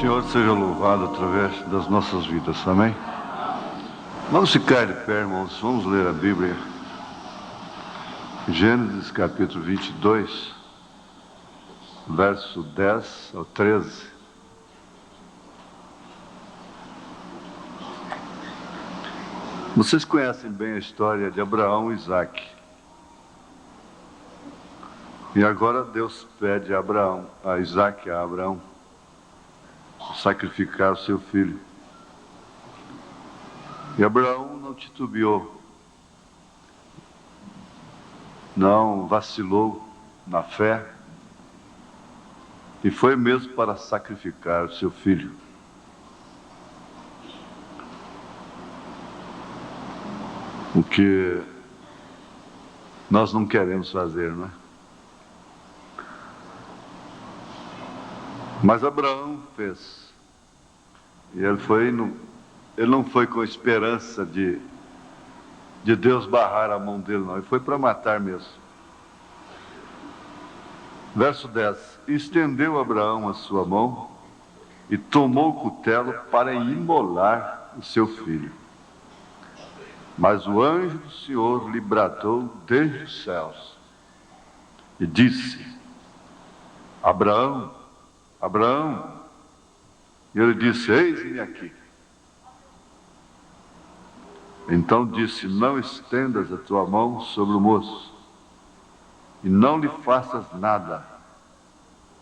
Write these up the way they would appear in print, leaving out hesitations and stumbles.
Senhor seja louvado através das nossas vidas, amém? Vamos ficar de pé, irmãos, vamos ler a Bíblia. Gênesis capítulo 22, verso 10 ao 13. Vocês conhecem bem a história de Abraão e Isaque. E agora Deus pede a Isaque, a Abraão, sacrificar o seu filho. E Abraão não titubeou, não vacilou na fé, e foi mesmo para sacrificar o seu filho. O que nós não queremos fazer, não é? Mas Abraão fez. E ele não foi com esperança de Deus barrar a mão dele, não. Ele foi para matar mesmo. Verso 10. Estendeu Abraão a sua mão e tomou o cutelo para imolar o seu filho. Mas o anjo do Senhor lhe bradou desde os céus e disse: Abraão, Abraão. E ele disse: eis-me aqui. Então disse: não estendas a tua mão sobre o moço, e não lhe faças nada,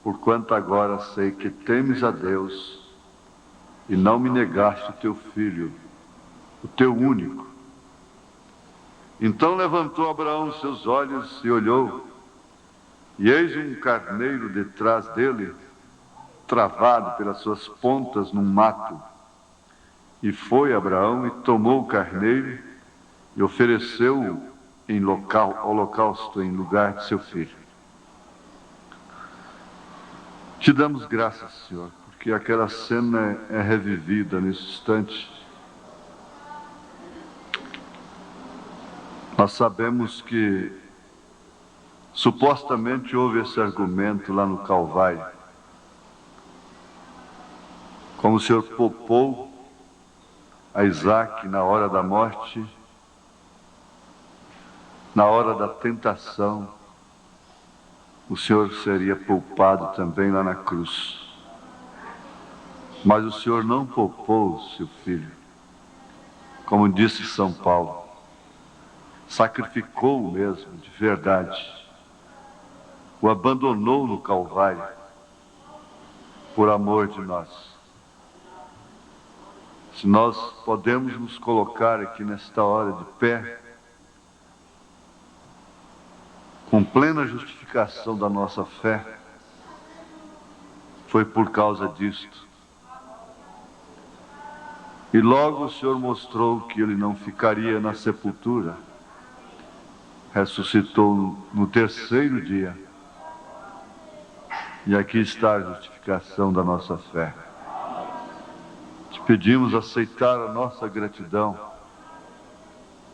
porquanto agora sei que temes a Deus, e não me negaste o teu filho, o teu único. Então levantou Abraão seus olhos e olhou, e eis um carneiro detrás dele, travado pelas suas pontas num mato. E foi Abraão e tomou o carneiro e ofereceu-o em holocausto em lugar de seu filho. Te damos graças, Senhor, porque aquela cena é revivida nesse instante. Nós sabemos que supostamente houve esse argumento lá no Calvário. Como o Senhor poupou a Isaque na hora da morte, na hora da tentação, o Senhor seria poupado também lá na cruz. Mas o Senhor não poupou o seu filho, como disse São Paulo, sacrificou-o mesmo, de verdade, o abandonou no Calvário, por amor de nós. Se nós podemos nos colocar aqui nesta hora de pé, com plena justificação da nossa fé, foi por causa disto. E logo o Senhor mostrou que ele não ficaria na sepultura, ressuscitou no terceiro dia, e aqui está a justificação da nossa fé. Pedimos aceitar a nossa gratidão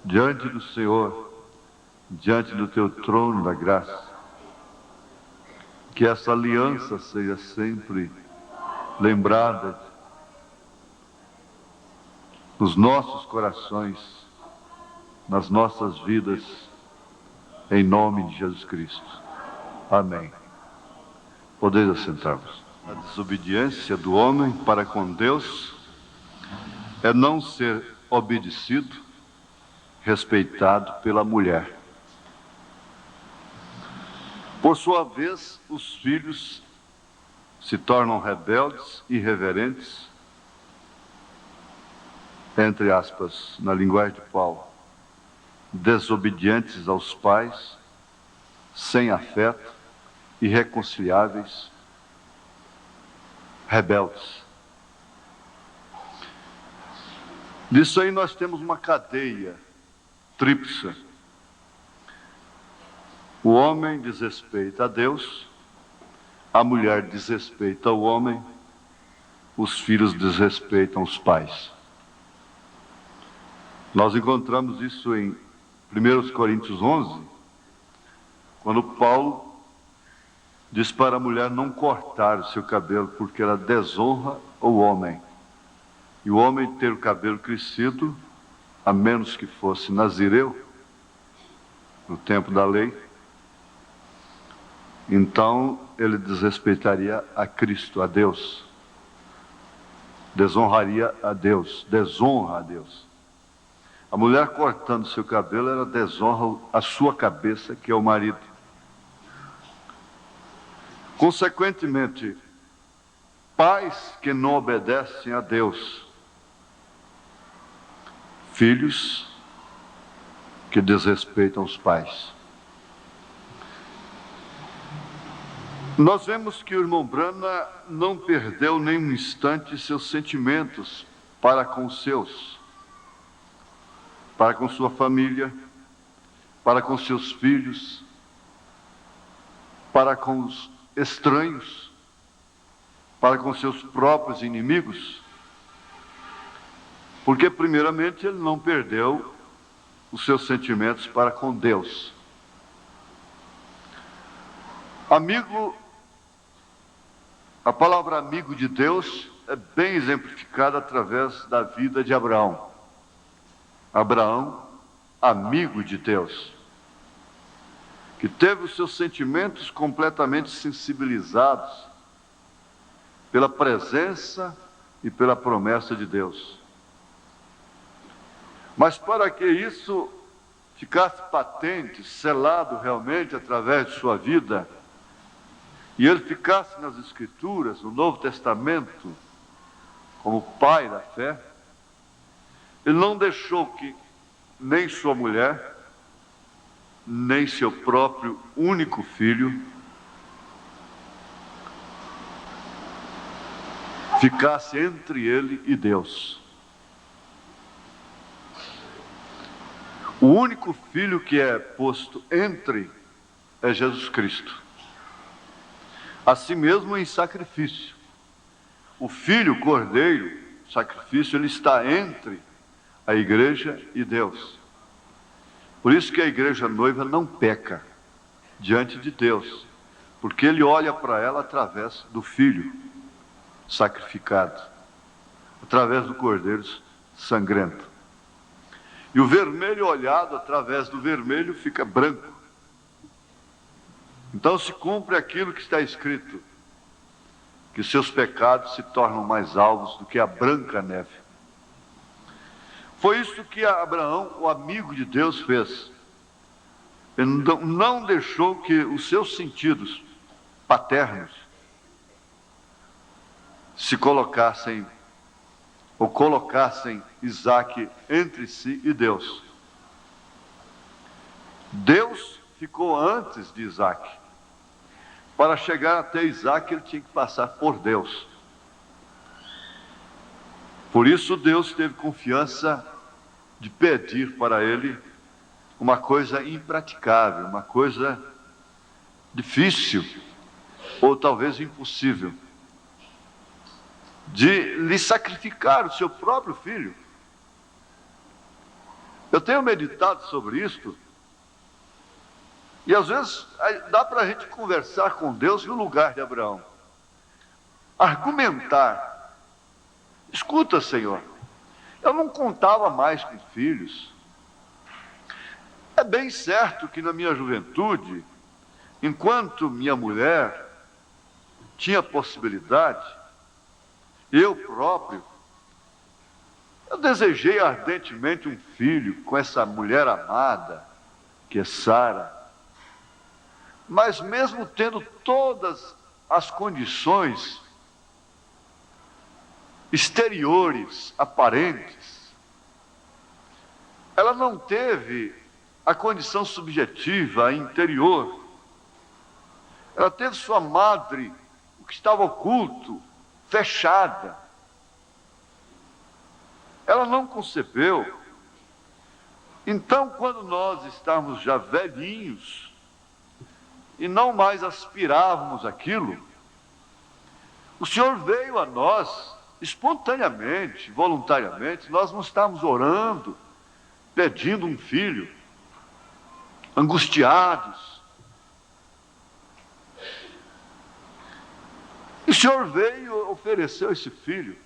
diante do Senhor, diante do teu trono da graça. Que essa aliança seja sempre lembrada nos nossos corações, nas nossas vidas, em nome de Jesus Cristo. Amém. Podeis assentar-vos. A desobediência do homem para com Deus é não ser obedecido, respeitado pela mulher. Por sua vez, os filhos se tornam rebeldes, irreverentes, entre aspas, na linguagem de Paulo, desobedientes aos pais, sem afeto, irreconciliáveis, rebeldes. Disso aí nós temos uma cadeia tríplice. O homem desrespeita a Deus, a mulher desrespeita o homem, os filhos desrespeitam os pais. Nós encontramos isso em 1 Coríntios 11, quando Paulo diz para a mulher não cortar o seu cabelo, porque ela desonra o homem. E o homem ter o cabelo crescido, a menos que fosse nazireu, no tempo da lei, então ele desrespeitaria a Cristo, a Deus. Desonraria a Deus, desonra a Deus. A mulher cortando seu cabelo, ela desonra a sua cabeça, que é o marido. Consequentemente, pais que não obedecem a Deus, filhos que desrespeitam os pais. Nós vemos que o irmão Brana não perdeu nem um instante seus sentimentos para com os seus, para com sua família, para com seus filhos, para com os estranhos, para com seus próprios inimigos, porque primeiramente ele não perdeu os seus sentimentos para com Deus. Amigo, a palavra amigo de Deus é bem exemplificada através da vida de Abraão. Abraão, amigo de Deus, que teve os seus sentimentos completamente sensibilizados pela presença e pela promessa de Deus. Mas para que isso ficasse patente, selado realmente através de sua vida, e ele ficasse nas Escrituras, no Novo Testamento, como pai da fé, ele não deixou que nem sua mulher, nem seu próprio único filho ficasse entre ele e Deus. O único filho que é posto entre é Jesus Cristo. Assim mesmo em sacrifício. O filho cordeiro, sacrifício, ele está entre a igreja e Deus. Por isso que a igreja noiva não peca diante de Deus, porque ele olha para ela através do filho sacrificado, através do cordeiro sangrento. E o vermelho olhado através do vermelho fica branco. Então se cumpre aquilo que está escrito, que seus pecados se tornam mais alvos do que a branca neve. Foi isso que Abraão, o amigo de Deus, fez. Ele não deixou que os seus sentidos paternos se colocassem, ou colocassem Isaque entre si e Deus. Deus ficou antes de Isaque. Para chegar até Isaque, ele tinha que passar por Deus. Por isso Deus teve confiança de pedir para ele uma coisa impraticável, uma coisa difícil, ou talvez impossível, de lhe sacrificar o seu próprio filho. Eu tenho meditado sobre isto, e às vezes dá para a gente conversar com Deus no lugar de Abraão. Argumentar. Escuta, Senhor, eu não contava mais com filhos. É bem certo que na minha juventude, enquanto minha mulher tinha possibilidade, eu próprio, eu desejei ardentemente um filho com essa mulher amada, que é Sara. Mas mesmo tendo todas as condições exteriores, aparentes, ela não teve a condição subjetiva, interior. Ela teve sua madre, o que estava oculto, fechada. Ela não concebeu. Então, quando nós estávamos já velhinhos e não mais aspirávamos aquilo, o Senhor veio a nós espontaneamente, voluntariamente. Nós não estávamos orando, pedindo um filho, angustiados. E Senhor veio e ofereceu esse filho.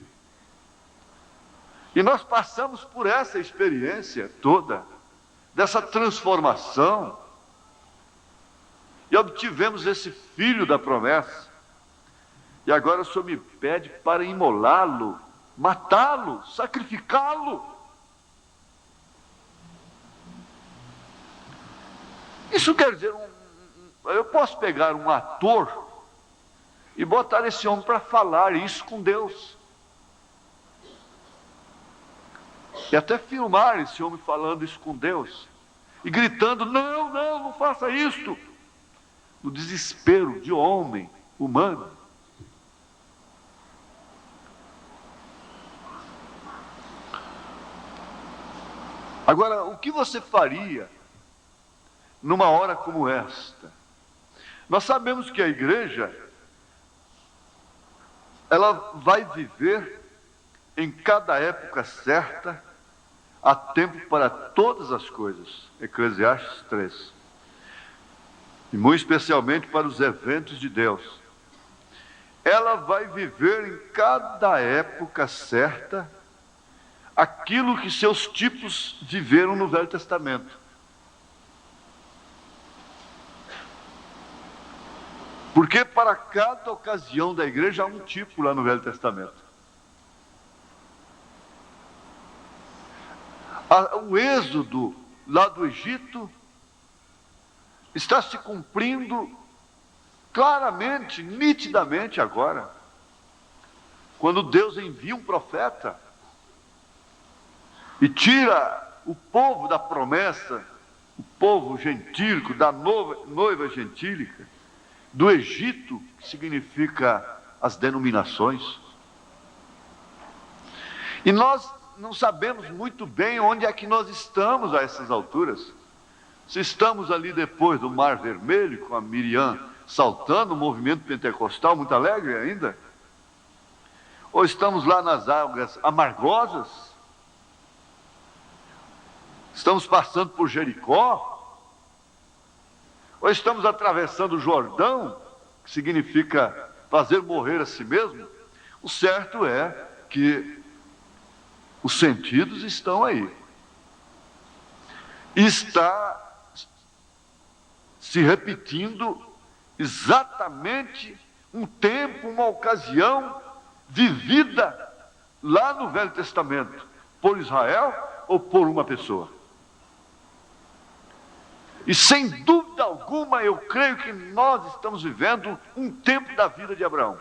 E nós passamos por essa experiência toda, dessa transformação, e obtivemos esse filho da promessa. E agora o Senhor me pede para imolá-lo, matá-lo, sacrificá-lo. Isso quer dizer, eu posso pegar um ator e botar esse homem para falar isso com Deus. E até filmar esse homem falando isso com Deus. E gritando, não faça isto. No desespero de homem humano. Agora, o que você faria numa hora como esta? Nós sabemos que a igreja, ela vai viver em cada época certa, há tempo para todas as coisas. Eclesiastes 3. E muito especialmente para os eventos de Deus. Ela vai viver em cada época certa aquilo que seus tipos viveram no Velho Testamento. Porque para cada ocasião da igreja há um tipo lá no Velho Testamento. O êxodo lá do Egito está se cumprindo claramente, nitidamente agora, quando Deus envia um profeta e tira o povo da promessa, o povo gentílico, da noiva gentílica, do Egito, que significa as denominações. E nós não sabemos muito bem onde é que nós estamos a essas alturas. Se estamos ali depois do Mar Vermelho, com a Miriam saltando, o movimento pentecostal muito alegre ainda, ou estamos lá nas águas amargosas, estamos passando por Jericó, ou estamos atravessando o Jordão, que significa fazer morrer a si mesmo. O certo é que os sentidos estão aí. Está se repetindo exatamente um tempo, uma ocasião vivida lá no Velho Testamento, por Israel ou por uma pessoa. E sem dúvida alguma eu creio que nós estamos vivendo um tempo da vida de Abraão.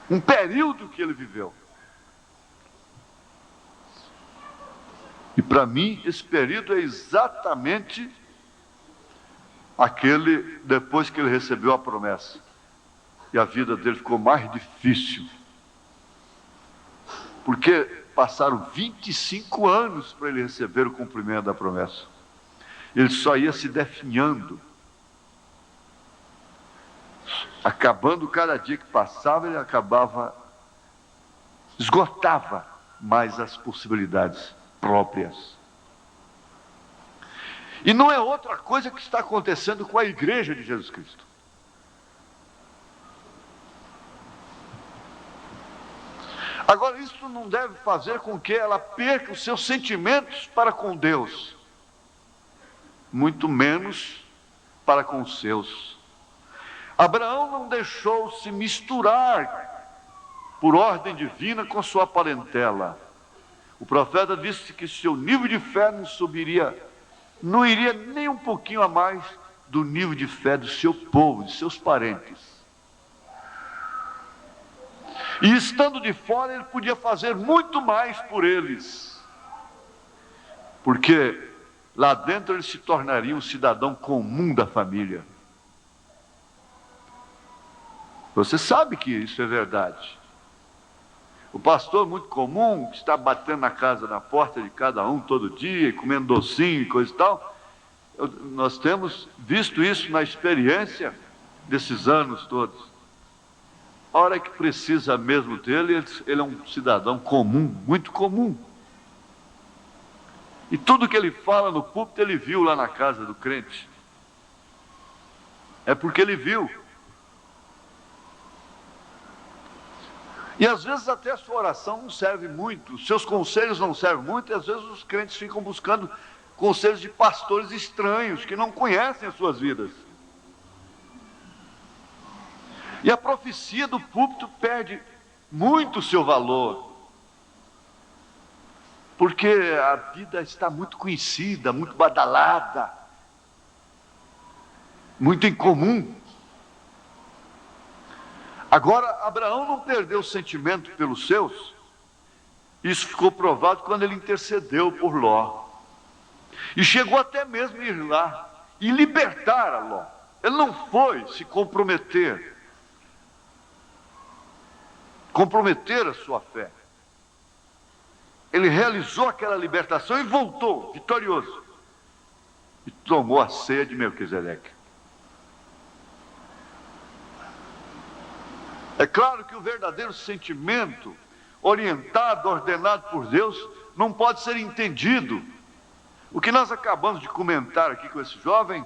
Um período que ele viveu. E para mim esse período é exatamente aquele depois que ele recebeu a promessa. E a vida dele ficou mais difícil. Porque passaram 25 anos para ele receber o cumprimento da promessa. Ele só ia se definhando. Acabando cada dia que passava, ele esgotava mais as possibilidades próprias. E não é outra coisa que está acontecendo com a igreja de Jesus Cristo. Agora, isso não deve fazer com que ela perca os seus sentimentos para com Deus, muito menos para com os seus. Abraão não deixou se misturar por ordem divina com sua parentela. O profeta disse que seu nível de fé não iria nem um pouquinho a mais do nível de fé do seu povo, de seus parentes. E estando de fora, ele podia fazer muito mais por eles. Porque lá dentro ele se tornaria um cidadão comum da família. Você sabe que isso é verdade. O pastor muito comum, que está batendo na porta de cada um todo dia, comendo docinho e coisa e tal. Nós temos visto isso na experiência desses anos todos. A hora que precisa mesmo dele, ele é um cidadão comum, muito comum. E tudo que ele fala no púlpito, ele viu lá na casa do crente. É porque ele viu. E às vezes até a sua oração não serve muito, os seus conselhos não servem muito, e às vezes os crentes ficam buscando conselhos de pastores estranhos, que não conhecem as suas vidas. E a profecia do púlpito perde muito o seu valor, porque a vida está muito conhecida, muito badalada, muito incomum. Agora, Abraão não perdeu o sentimento pelos seus. Isso ficou provado quando ele intercedeu por Ló. E chegou até mesmo a ir lá e libertar a Ló. Ele não foi se comprometer a sua fé. Ele realizou aquela libertação e voltou vitorioso. E tomou a ceia de Melquisedeque. É claro que o verdadeiro sentimento, orientado, ordenado por Deus, não pode ser entendido. O que nós acabamos de comentar aqui com esse jovem,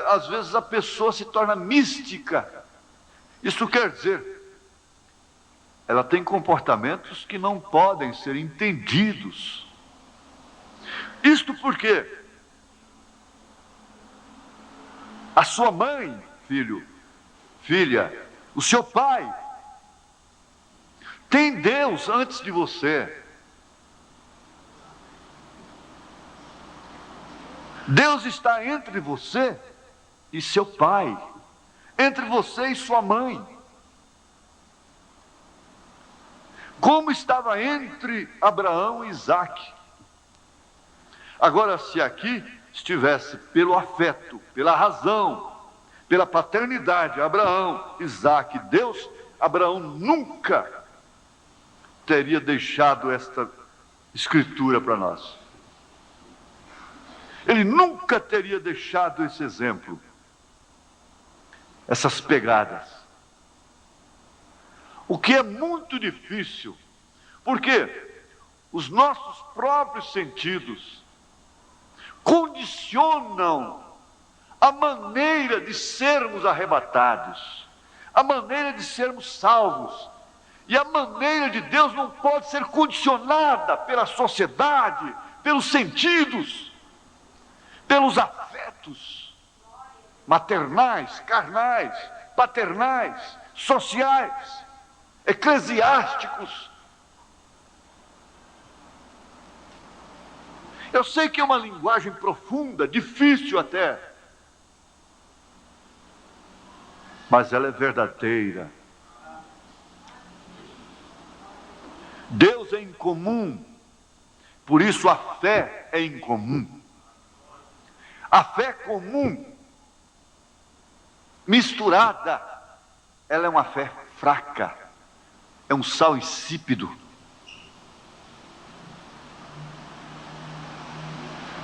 às vezes a pessoa se torna mística. Isso quer dizer, ela tem comportamentos que não podem ser entendidos. Isto porque a sua mãe, filho, filha, o seu pai tem Deus antes de você. Deus está entre você e seu pai, entre você e sua mãe, como estava entre Abraão e Isaque. Agora, se aqui estivesse pelo afeto, pela razão, pela paternidade, Abraão, Isaque, Deus, Abraão nunca teria deixado esta escritura para nós. Ele nunca teria deixado esse exemplo, essas pegadas. O que é muito difícil, porque os nossos próprios sentidos condicionam a maneira de sermos arrebatados, a maneira de sermos salvos. E a maneira de Deus não pode ser condicionada pela sociedade, pelos sentidos, pelos afetos maternais, carnais, paternais, sociais, eclesiásticos. Eu sei que é uma linguagem profunda, difícil até, mas ela é verdadeira. Deus é incomum, por isso a fé é incomum. A fé comum, misturada, ela é uma fé fraca, é um sal insípido.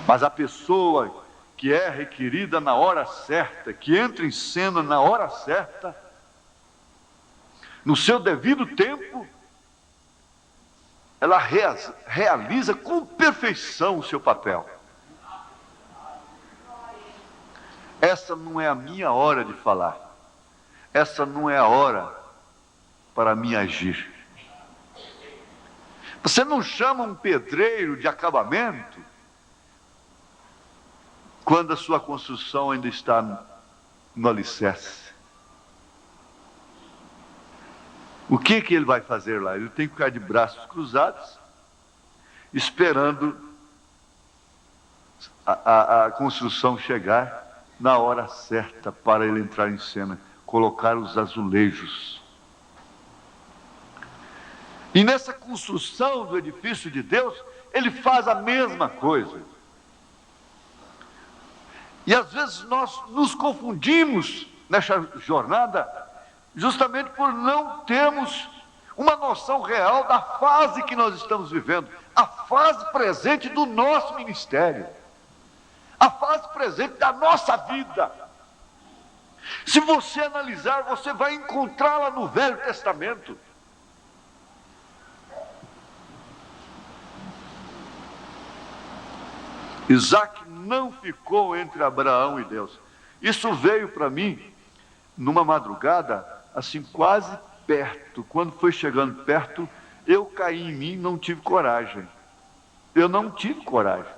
Mas a pessoa que é requerida na hora certa, que entra em cena na hora certa, no seu devido tempo, ela realiza com perfeição o seu papel. Essa não é a minha hora de falar. Essa não é a hora para mim agir. Você não chama um pedreiro de acabamento quando a sua construção ainda está no alicerce. O que ele vai fazer lá? Ele tem que ficar de braços cruzados, esperando a construção chegar na hora certa para ele entrar em cena, colocar os azulejos. E nessa construção do edifício de Deus, ele faz a mesma coisa. E às vezes nós nos confundimos nessa jornada, justamente por não termos uma noção real da fase que nós estamos vivendo, a fase presente do nosso ministério, a fase presente da nossa vida. Se você analisar, você vai encontrá-la no Velho Testamento. Isaque não ficou entre Abraão e Deus. Isso veio para mim numa madrugada, assim, quase perto. Quando foi chegando perto, eu caí em mim, não tive coragem. Eu não tive coragem.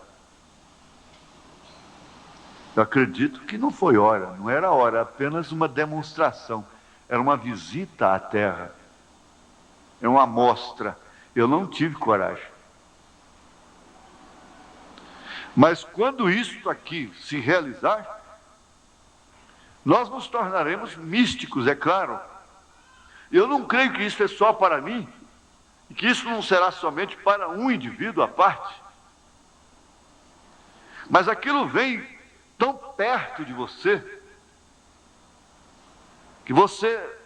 Eu acredito que não foi hora, não era hora, apenas uma demonstração. Era uma visita à terra. É uma amostra. Eu não tive coragem. Mas quando isso aqui se realizar, nós nos tornaremos místicos, é claro. Eu não creio que isso é só para mim, e que isso não será somente para um indivíduo à parte. Mas aquilo vem tão perto de você, que você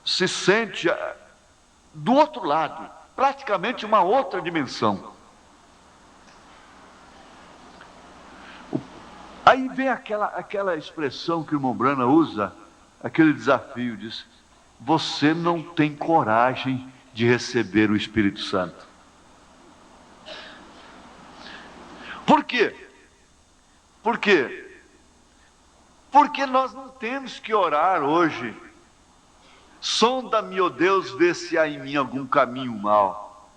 se sente do outro lado, praticamente uma outra dimensão. Aí vem aquela expressão que o irmão Brana usa, aquele desafio, diz: você não tem coragem de receber o Espírito Santo. Por quê? Por quê? Porque nós não temos que orar hoje. Sonda-me, ó Deus, vê se há em mim algum caminho mau.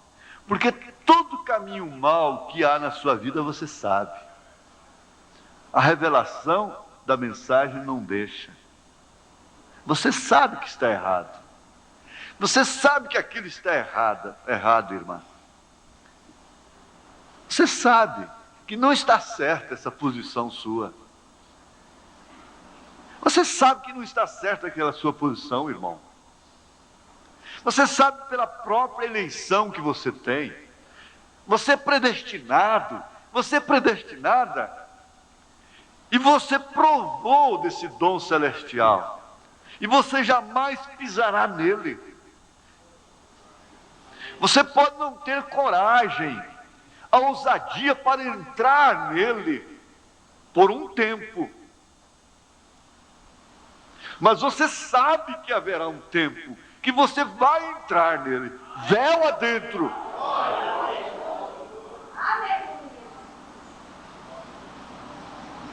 Porque todo caminho mau que há na sua vida você sabe. A revelação da mensagem não deixa. Você sabe que está errado. Você sabe que aquilo está errado, irmã. Você sabe que não está certa essa posição sua. Você sabe que não está certa aquela sua posição, irmão. Você sabe pela própria eleição que você tem. Você é predestinado, você é predestinada. E você provou desse dom celestial. E você jamais pisará nele. Você pode não ter coragem, a ousadia para entrar nele por um tempo. Mas você sabe que haverá um tempo que você vai entrar nele, véu adentro.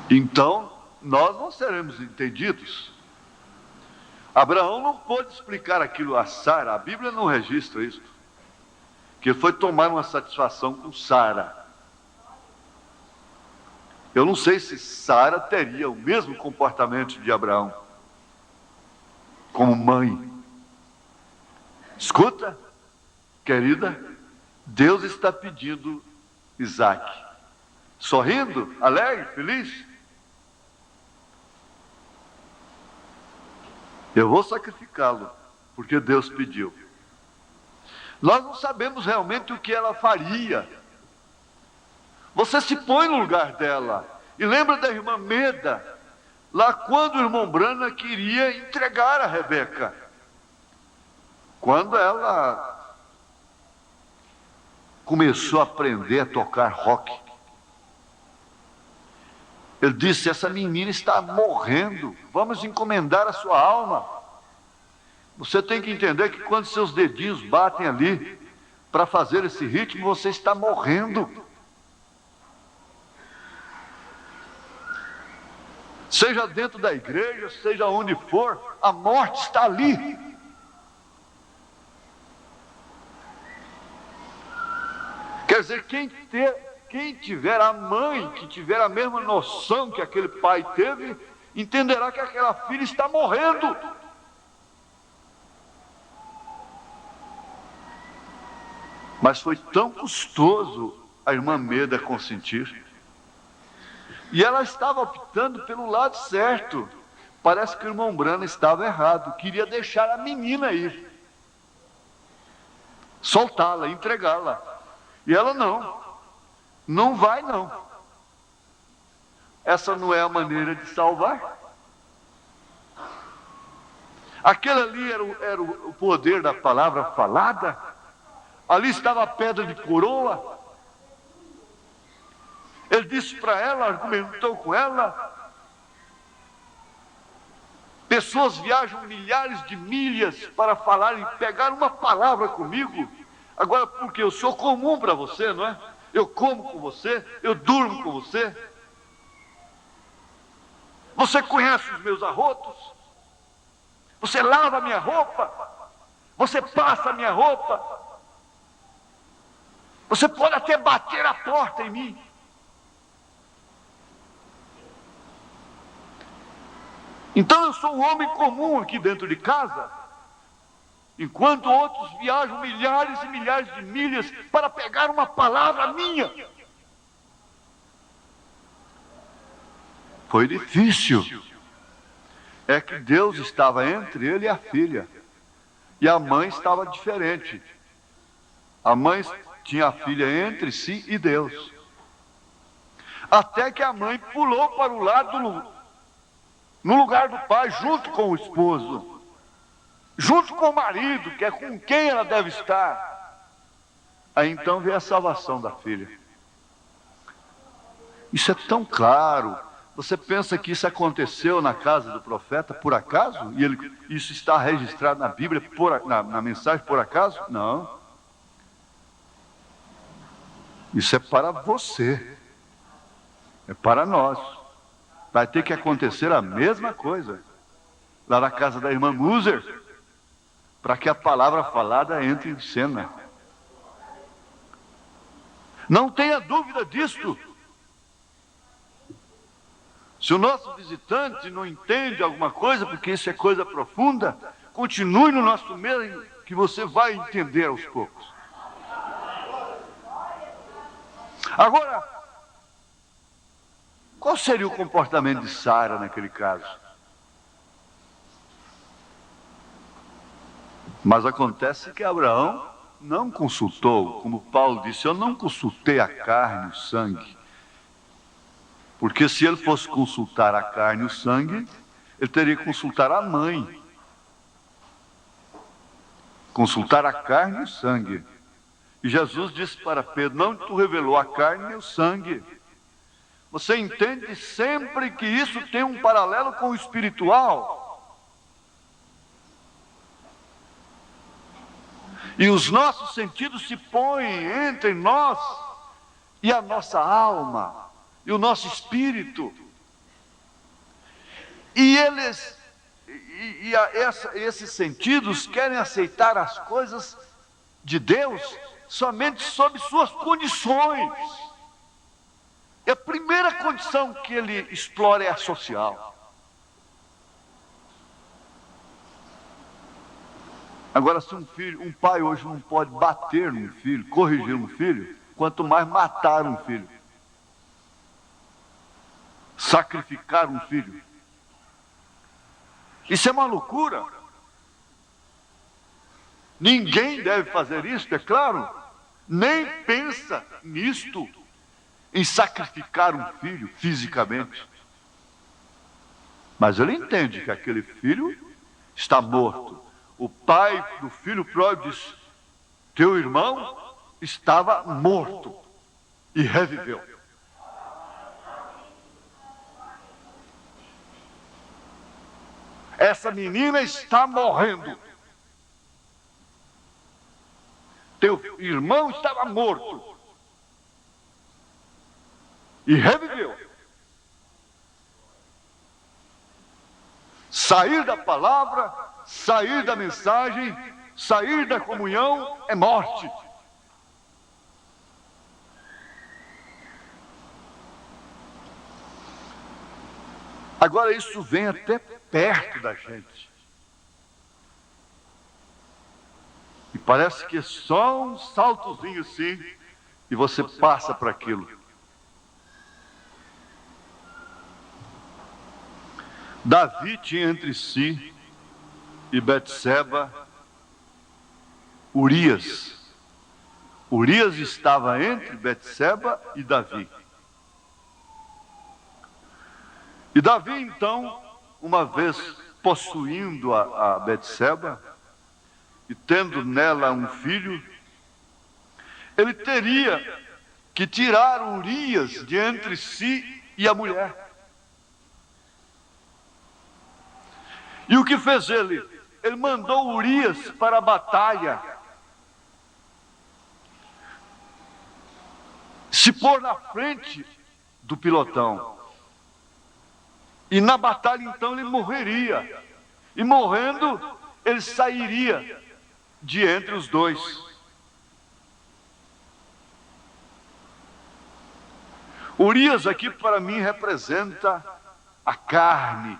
Então, nós não seremos entendidos. Abraão não pôde explicar aquilo a Sara, a Bíblia não registra isso, que ele foi tomar uma satisfação com Sara. Eu não sei se Sara teria o mesmo comportamento de Abraão, como mãe. Escuta, querida, Deus está pedindo Isaac. Sorrindo, alegre, feliz. Eu vou sacrificá-lo, porque Deus pediu. Nós não sabemos realmente o que ela faria. Você se põe no lugar dela. E lembra da irmã Meda, lá quando o irmão Brana queria entregar a Rebeca. Quando ela começou a aprender a tocar rock, ele disse: essa menina está morrendo, vamos encomendar a sua alma. Você tem que entender que quando seus dedinhos batem ali para fazer esse ritmo, você está morrendo. Seja dentro da igreja, seja onde for, a morte está ali. Quer dizer, quem tiver a mãe, que tiver a mesma noção que aquele pai teve, entenderá que aquela filha está morrendo. Mas foi tão custoso a irmã Meda consentir. E ela estava optando pelo lado certo. Parece que o irmão Brana estava errado, queria deixar a menina ir, soltá-la, entregá-la. E ela não vai não. Essa não é a maneira de salvar. Aquele ali era o poder da palavra falada. Ali estava a pedra de coroa. Ele disse para ela, argumentou com ela. Pessoas viajam milhares de milhas para falar e pegar uma palavra comigo. Agora, porque eu sou comum para você, não é? Eu como com você, eu durmo com você. Você conhece os meus arrotos? Você lava a minha roupa? Você passa a minha roupa? Você pode até bater a porta em mim. Então eu sou um homem comum aqui dentro de casa, enquanto outros viajam milhares e milhares de milhas para pegar uma palavra minha. Foi difícil. É que Deus estava entre ele e a filha, e a mãe estava diferente. A mãe tinha a filha entre si e Deus. Até que a mãe pulou para o lado, no lugar do pai, junto com o esposo, junto com o marido, que é com quem ela deve estar. Aí então veio a salvação da filha. Isso é tão claro. Você pensa que isso aconteceu na casa do profeta por acaso? E isso está registrado na Bíblia, na mensagem por acaso? Não. Isso é para você. É para nós. Vai ter que acontecer a mesma coisa lá na casa da irmã Muser, para que a palavra falada entre em cena. Não tenha dúvida disto. Se o nosso visitante não entende alguma coisa, porque isso é coisa profunda, continue no nosso meio, que você vai entender aos poucos. Agora, qual seria o comportamento de Sara naquele caso? Mas acontece que Abraão não consultou, como Paulo disse, eu não consultei a carne e o sangue. Porque se ele fosse consultar a carne e o sangue, ele teria que consultar a mãe. Consultar a carne e o sangue. E Jesus disse para Pedro, não te revelou a carne e o sangue. Você entende sempre que isso tem um paralelo com o espiritual. E os nossos sentidos se põem entre nós e a nossa alma. E o nosso espírito. E esses sentidos querem aceitar as coisas de Deus somente sob suas condições. E a primeira condição que ele explora é a social. Agora, se um pai hoje não pode bater num filho, corrigir um filho, quanto mais matar um filho. Sacrificar um filho. Isso é uma loucura. Ninguém deve fazer isso, é claro. Nem pensa nisto, em sacrificar um filho fisicamente. Mas ele entende que aquele filho está morto. O pai do filho pródigo diz, teu irmão estava morto e reviveu. Essa menina está morrendo. Teu irmão estava morto e reviveu. Sair da palavra, sair da mensagem, sair da comunhão é morte. Agora isso vem até perto da gente. E parece que é só um saltozinho assim, e você passa para aquilo. Davi tinha entre si e Betseba Urias. Urias estava entre Betseba e Davi. E Davi, então, uma vez possuindo a Betseba e tendo nela um filho, ele teria que tirar Urias de entre si e a mulher. E o que fez ele? Ele mandou Urias para a batalha, se pôr na frente do pilotão. E na batalha então ele morreria. E morrendo, ele sairia de entre os dois. Urias aqui para mim representa a carne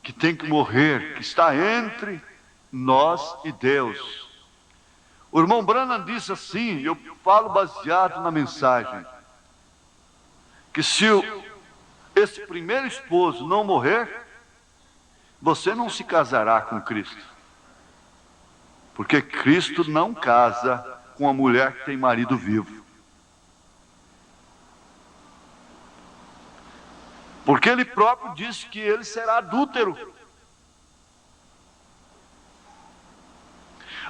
que tem que morrer, que está entre nós e Deus. O irmão Branham disse assim, eu falo baseado na mensagem, que se esse primeiro esposo não morrer, você não se casará com Cristo. Porque Cristo não casa com a mulher que tem marido vivo. Porque ele próprio disse que ele será adúltero.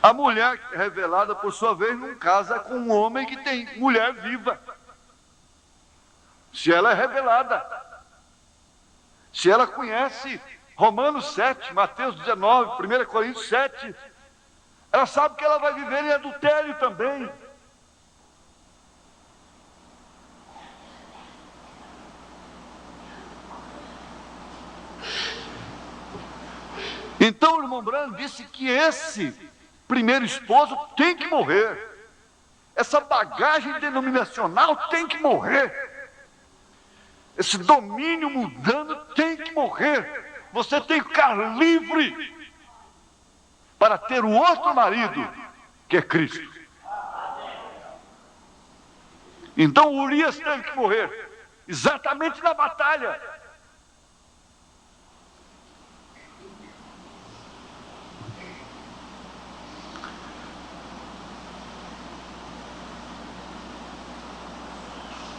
A mulher revelada, por sua vez, não casa com um homem que tem mulher viva. Se ela é revelada, se ela conhece Romanos 7, Mateus 19, 1 Coríntios 7, ela sabe que ela vai viver em adultério também. Então o irmão Branham disse que esse primeiro esposo tem que morrer. Essa bagagem denominacional tem que morrer. Esse domínio mundano tem que morrer. Você tem que ficar livre para ter o outro marido, que é Cristo. Então Urias teve que morrer, exatamente na batalha.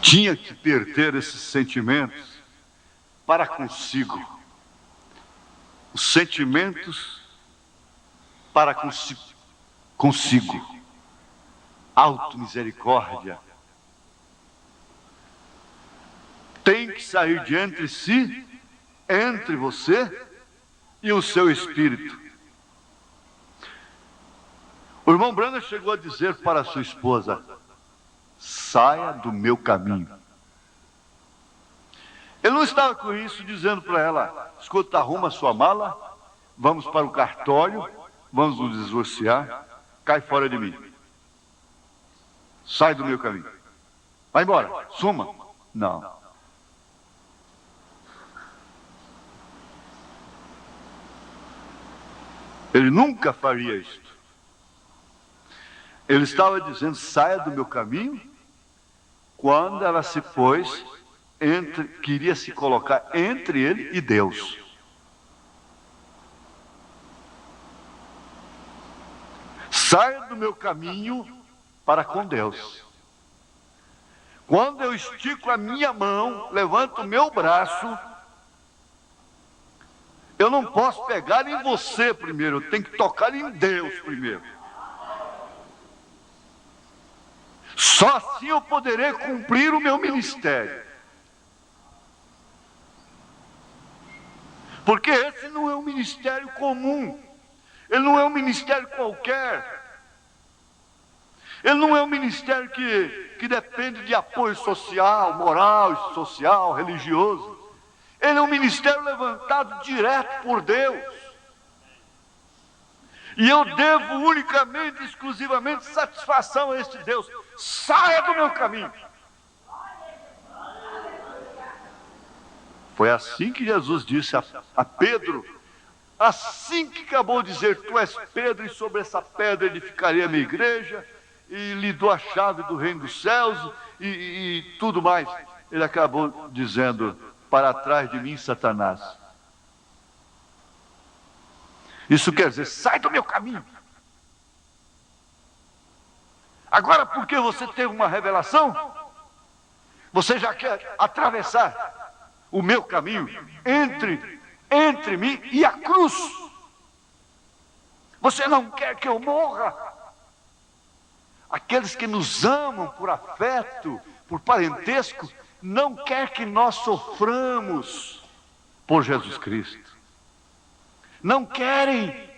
Tinha que perder esses sentimentos para consigo. Os sentimentos para consigo. Automisericórdia. Tem que sair de entre si, entre você e o seu espírito. O irmão Branham chegou a dizer para a sua esposa: saia do meu caminho. Ele não estava com isso dizendo para ela: escuta, arruma sua mala, vamos para o cartório, vamos nos divorciar, cai fora de mim. Sai do meu caminho. Vai embora, suma. Não. Ele nunca faria isto. Ele estava dizendo: saia do meu caminho, quando ela se pôs, queria se colocar entre ele e Deus. Saia do meu caminho para com Deus. Quando eu estico a minha mão, levanto o meu braço, eu não posso pegar em você primeiro, eu tenho que tocar em Deus primeiro. Só assim eu poderei cumprir o meu ministério. Porque esse não é um ministério comum. Ele não é um ministério qualquer. Ele não é um ministério que depende de apoio social, moral, social, religioso. Ele é um ministério levantado direto por Deus. E eu devo unicamente, exclusivamente, satisfação a este Deus. Saia do meu caminho. Foi assim que Jesus disse a Pedro, assim que acabou de dizer: tu és Pedro, e sobre essa pedra edificarei a minha igreja, e lhe dou a chave do reino dos céus, e tudo mais. Ele acabou dizendo: para trás de mim, Satanás. Isso quer dizer: sai do meu caminho. Agora, porque você teve uma revelação, você já quer atravessar o meu caminho entre mim e a cruz. Você não quer que eu morra. Aqueles que nos amam por afeto, por parentesco, não quer que nós soframos por Jesus Cristo. Não querem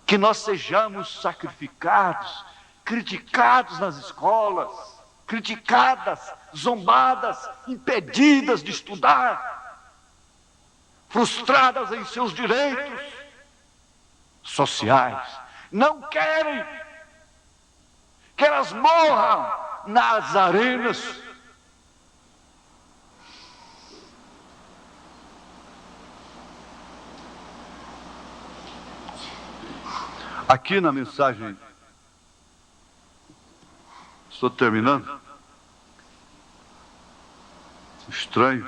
que nós sejamos sacrificados, criticados nas escolas, criticadas, zombadas, impedidas de estudar, frustradas em seus direitos sociais. Não querem que elas morram nas arenas. Aqui na mensagem, estou terminando, estranho,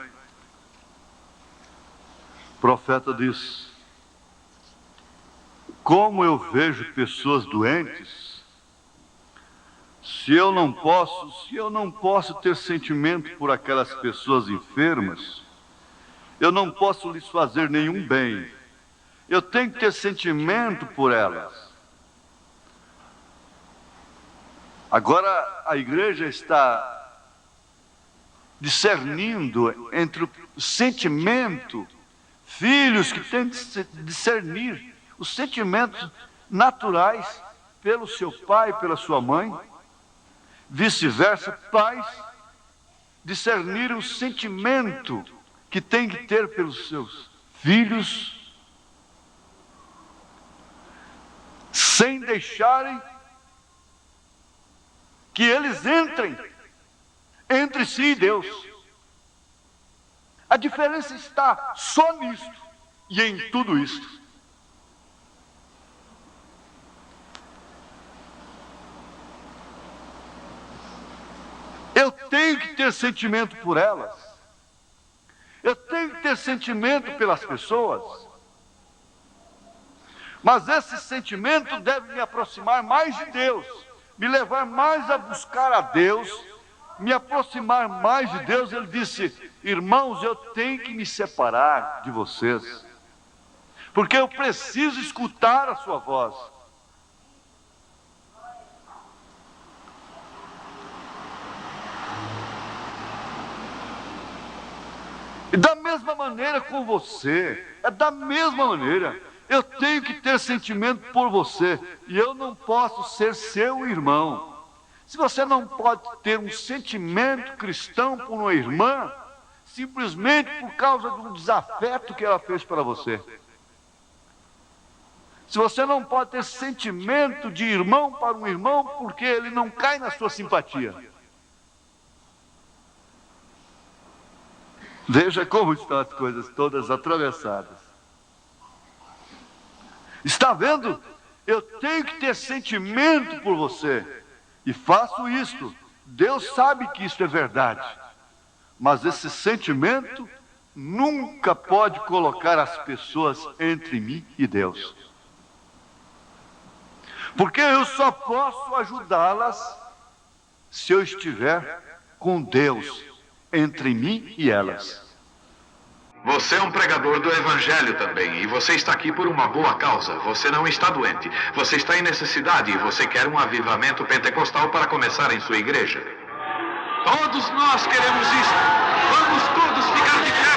o profeta diz: como eu vejo pessoas doentes, se eu não posso ter sentimento por aquelas pessoas enfermas, eu não posso lhes fazer nenhum bem. Eu tenho que ter sentimento por elas. Agora a igreja está discernindo entre o sentimento, filhos que têm que discernir os sentimentos naturais pelo seu pai, pela sua mãe, vice-versa, pais discernir o sentimento que tem que ter pelos seus filhos, sem deixarem que eles entrem entre si e Deus. A diferença está só nisto e em tudo isto. Eu tenho que ter sentimento por elas. Eu tenho que ter sentimento pelas pessoas. Mas esse sentimento deve me aproximar mais de Deus, me levar mais a buscar a Deus, me aproximar mais de Deus. Ele disse: irmãos, eu tenho que me separar de vocês, porque eu preciso escutar a sua voz. E da mesma maneira com você, da mesma maneira, eu tenho que ter sentimento por você, e eu não posso ser seu irmão. Se você não pode ter um sentimento cristão por uma irmã, simplesmente por causa do desafeto que ela fez para você. Se você não pode ter sentimento de irmão para um irmão, porque ele não cai na sua simpatia. Veja como estão as coisas todas atravessadas. Está vendo? Eu tenho que ter sentimento por você. E faço isto. Deus sabe que isto é verdade. Mas esse sentimento nunca pode colocar as pessoas entre mim e Deus. Porque eu só posso ajudá-las se eu estiver com Deus entre mim e elas. Você é um pregador do Evangelho também, e você está aqui por uma boa causa. Você não está doente, você está em necessidade e você quer um avivamento pentecostal para começar em sua igreja. Todos nós queremos isso. Vamos todos ficar de pé.